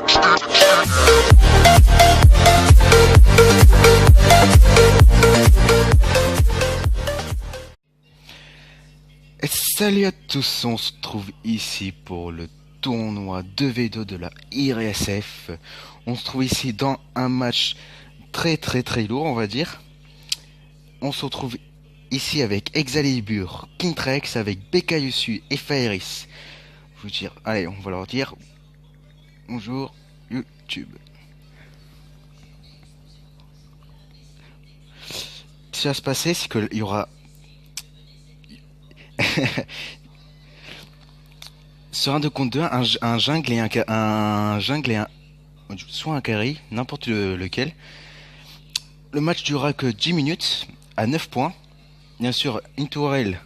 Et salut à tous, on se trouve ici pour le tournoi 2v2 de la IRSF. On se trouve ici dans un match très lourd, on va dire. On se retrouve ici avec Excalibur, Kintrex, avec Bekayosu et Fairis. Je vous dire, allez, on va leur dire bonjour YouTube. Ce qui va se passer, c'est qu'il y aura sur un 2 contre 2, un jungle et soit un carry, n'importe lequel. Le match durera que 10 minutes à 9 points. Bien sûr, une tourelle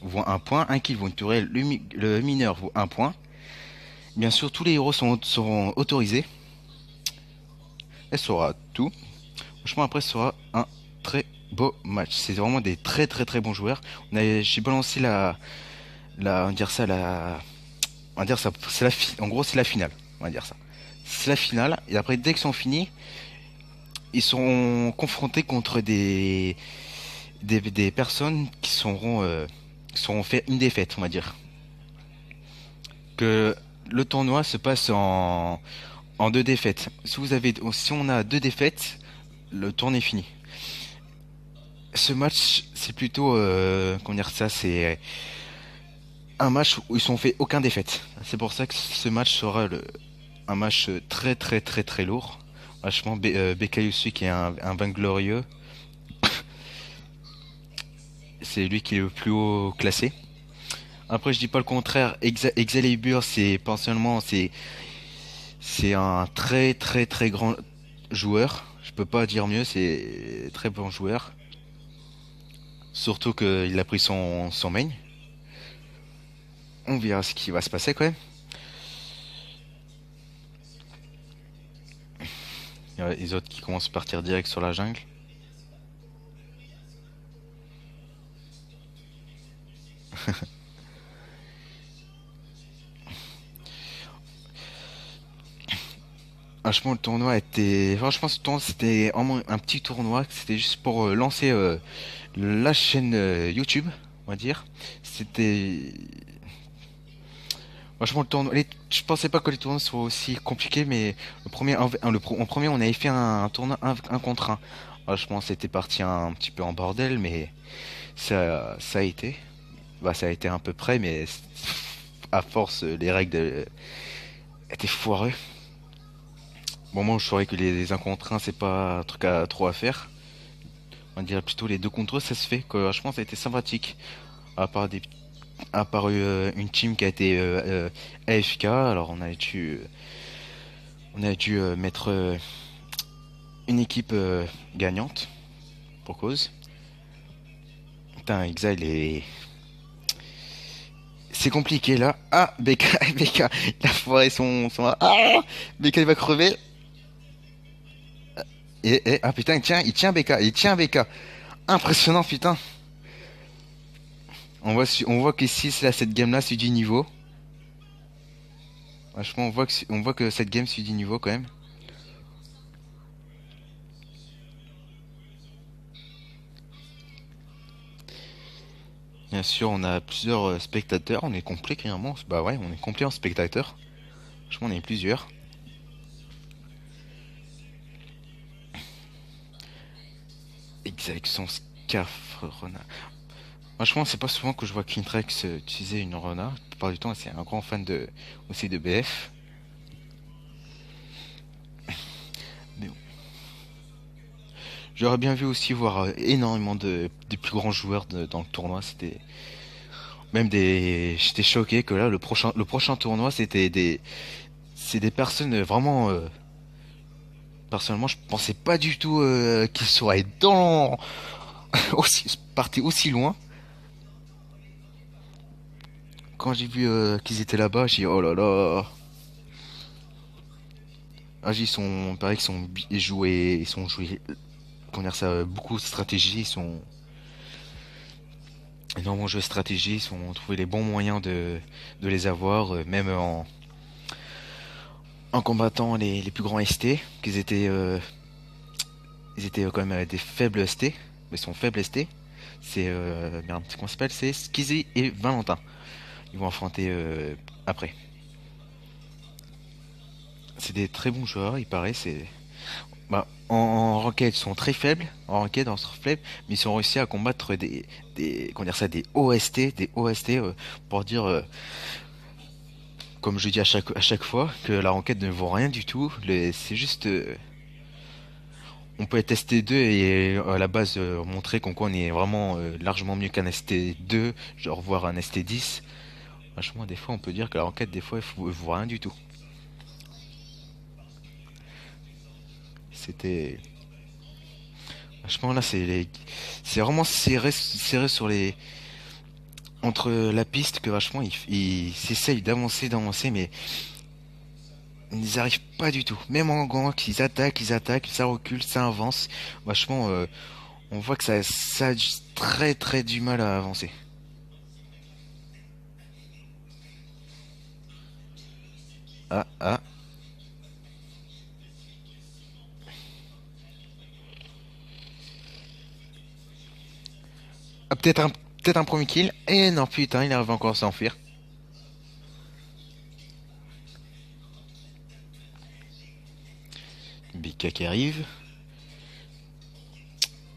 vaut 1 point, un kill vaut une tourelle, le mineur vaut 1 point. Bien sûr, tous les héros seront autorisés. Et ça sera tout. Franchement, après, ce sera un très beau match. C'est vraiment des très bons joueurs. J'ai balancé on va dire ça, en gros, c'est la finale. On va dire ça. C'est la finale. Et après, dès qu'ils sont finis, ils seront confrontés contre des personnes qui seront fait une défaite, on va dire. Que le tournoi se passe en 2 défaites. Si on a 2 défaites, le tournoi est fini. Ce match, c'est plutôt comment dire ça, c'est un match où ils sont fait aucun défaite. C'est pour ça que ce match sera un match très lourd. Vachement, Bekayosu qui est un vainglorieux. C'est lui qui est le plus haut classé. Après, je dis pas le contraire. Excalibur, personnellement, c'est un très grand joueur. Je peux pas dire mieux. C'est très bon joueur. Surtout qu'il a pris son main. On verra ce qui va se passer quand même. Il y a les autres qui commencent à partir direct sur la jungle. Franchement, le tournoi était. Franchement, ce tournoi c'était vraiment un petit tournoi. C'était juste pour lancer la chaîne YouTube, on va dire. C'était. Franchement, le tournoi. Je pensais pas que les tournois soient aussi compliqués, mais en premier, on avait fait un tournoi 1 contre 1. Franchement, c'était parti un petit peu en bordel, mais ça a été. Bah, ça a été à peu près, mais à force, les règles étaient foireux. Bon, moi, je saurais que les 1 contre 1, c'est pas un truc trop à faire. On dirait plutôt les 2 contre 2, ça se fait. Franchement, ça a été sympathique. À part une team qui a été AFK, alors on a dû mettre une équipe gagnante pour cause. Putain, Exile est. C'est compliqué là. Ah, BK, il a foiré Ah, BK il va crever. Ah putain, il tient BK. Impressionnant, putain. On voit qu'ici, cette game-là, c'est du niveau. Franchement, on voit que cette game, c'est du niveau quand même. Bien sûr, on a plusieurs spectateurs. On est complet, clairement. Bah ouais, on est complet en spectateurs. Franchement, on est plusieurs. Avec son scarf renard. Franchement, c'est pas souvent que je vois Kintrex utiliser une renard. La plupart du temps, c'est un grand fan aussi de BF. Mais bon. J'aurais bien vu aussi voir énormément des plus grands joueurs dans le tournoi. J'étais choqué que là, le prochain tournoi, c'est des personnes vraiment. Personnellement, je pensais pas du tout qu'ils seraient partis aussi loin. Quand j'ai vu qu'ils étaient là-bas, j'ai dit oh là là. Ah, pareil qu'ils sont joués, comment dire ça, beaucoup de stratégie, ils sont énormément joué de stratégie, ils ont trouvé les bons moyens de les avoir, même en combattant les plus grands ST, ils étaient quand même des faibles ST, mais ils sont faibles ST. Merde, comment ça s'appelle? C'est Skizzy et Valentin. Ils vont affronter après. C'est des très bons joueurs, il paraît. En ranked, ils sont très faibles. En ranked, ils sont faibles, mais ils ont réussi à combattre comment dire ça, des OST pour dire, comme je dis à chaque fois, que la ranked ne vaut rien du tout. C'est juste, on peut être ST2 et à la base montrer qu'on on est vraiment largement mieux qu'un ST2, genre voire un ST10. Franchement, des fois, on peut dire que la ranked, des fois, elle vaut rien du tout. C'était Franchement, là, c'est vraiment serré sur entre la piste que vachement ils s'essayent d'avancer, mais ils n'y arrivent pas du tout. Même en gank, ils attaquent, ça recule, ça avance. Vachement, on voit que ça a très très du mal à avancer. Ah, ah. Ah, peut-être un premier kill. Et non, putain, il arrive encore à s'enfuir. Bika qui arrive.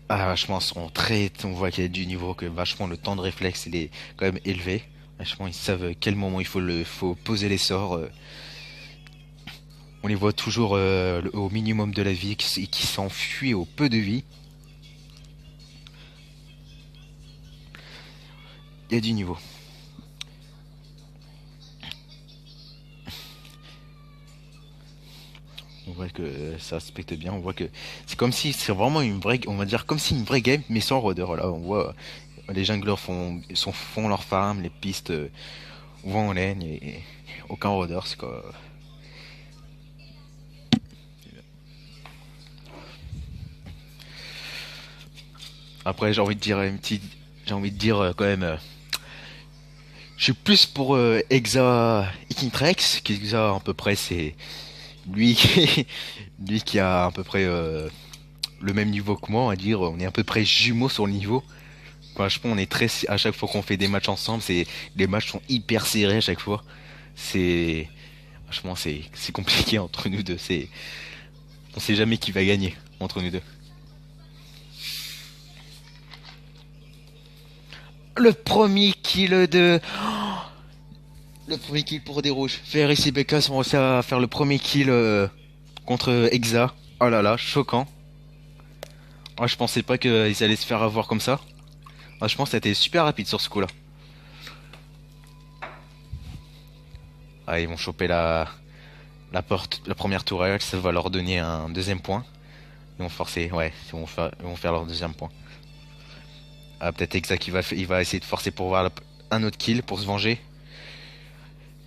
Ah, vachement, on voit qu'il y a du niveau, que vachement le temps de réflexe, il est quand même élevé. Vachement, ils savent quel moment faut poser les sorts. On les voit toujours au minimum de la vie, qui s'enfuient au peu de vie. Il y a du niveau. On voit que ça respecte bien. On voit que c'est comme si c'est vraiment on va dire comme si une vraie game, mais sans rôdeur. Là, on voit les junglers font leur farm, les pistes vont en laine et aucun rôdeur. C'est quoi. Après, j'ai envie de dire quand même. Je suis plus pour Exa Ikintrex, qui Exa à peu près c'est lui qui, lui qui a à peu près le même niveau que moi, on va dire, on est à peu près jumeaux sur le niveau. Franchement, on est à chaque fois qu'on fait des matchs ensemble, les matchs sont hyper serrés à chaque fois. C'est, franchement, c'est compliqué entre nous deux. On sait jamais qui va gagner entre nous deux. Le premier kill de, le premier kill pour des rouges. Ferris et Becca sont réussi à faire le premier kill contre Exa. Oh là là, choquant. Moi, je pensais pas qu'ils allaient se faire avoir comme ça. Ah, je pense que ça a été super rapide sur ce coup-là. Ah, ils vont choper la première tourelle, ça va leur donner un deuxième point. Ils vont forcer, ouais, ils vont faire leur deuxième point. Ah, peut-être Exa il va essayer de forcer pour voir un autre kill pour se venger.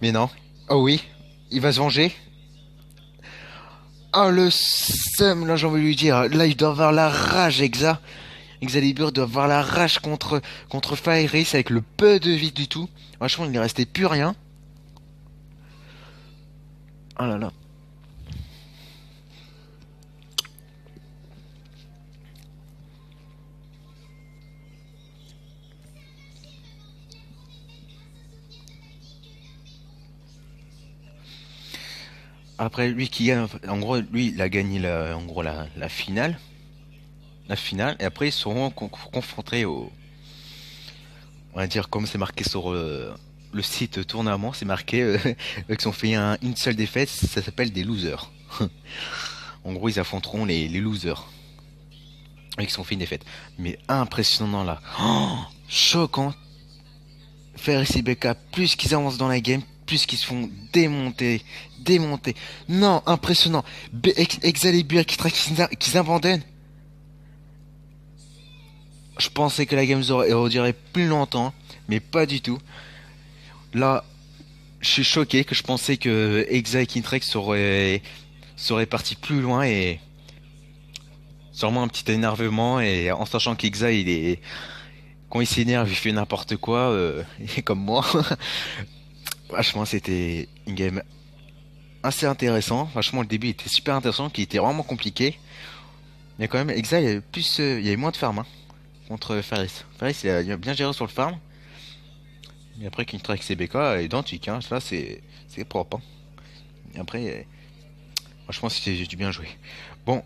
Mais non. Oh oui, il va se venger. Ah, le seum, là, j'ai envie de lui dire. Là, il doit avoir la rage, Exa. Excalibur doit avoir la rage contre Fire Race avec le peu de vie du tout. Franchement, il ne restait plus rien. Oh là là. Après, lui qui gagne, en gros, lui, il a gagné en gros, la finale. La finale. Et après, ils seront confrontés on va dire, comme c'est marqué sur le site tournament, c'est marqué, qu'ils ont fait une seule défaite, ça s'appelle des losers. En gros, ils affronteront les losers. Et qu'ils ont fait une défaite. Mais impressionnant là. Oh, choquant. Ferris et Becca, plus qu'ils avancent dans la game, plus qu'ils se font démonter. Non, impressionnant. Excalibur qu'ils abandonnent. Je pensais que la game aurait duré plus longtemps, mais pas du tout. Là, je suis choqué que je pensais que Exa et Kintrex seraient partis plus loin et sûrement un petit énervement et en sachant qu'Exa quand il s'énerve il fait n'importe quoi et comme moi. Franchement c'était une game assez intéressant. Franchement, le début était super intéressant, qui était vraiment compliqué. Mais quand même, Exa, il y avait plus, il y avait moins de farm hein, contre Faris. Faris, il a bien géré sur le farm. Mais après, King avec ses BK, identique. Hein. Là, c'est propre. Hein. Et après, franchement, c'était du bien joué. Bon,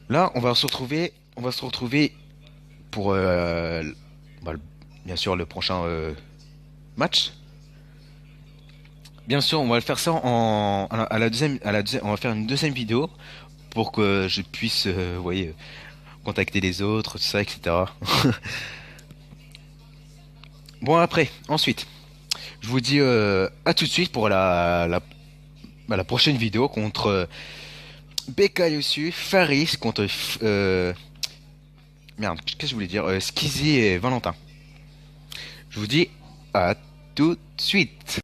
là, on va se retrouver pour, bah, bien sûr, le prochain match. Bien sûr, on va le faire ça on va faire une deuxième vidéo pour que je puisse, vous voyez, contacter les autres, tout ça, etc. Bon, après, ensuite, je vous dis à tout de suite pour la prochaine vidéo contre Yosu, Faris contre merde, qu'est-ce que je voulais dire, Skizzy et Valentin. Je vous dis à tout de suite.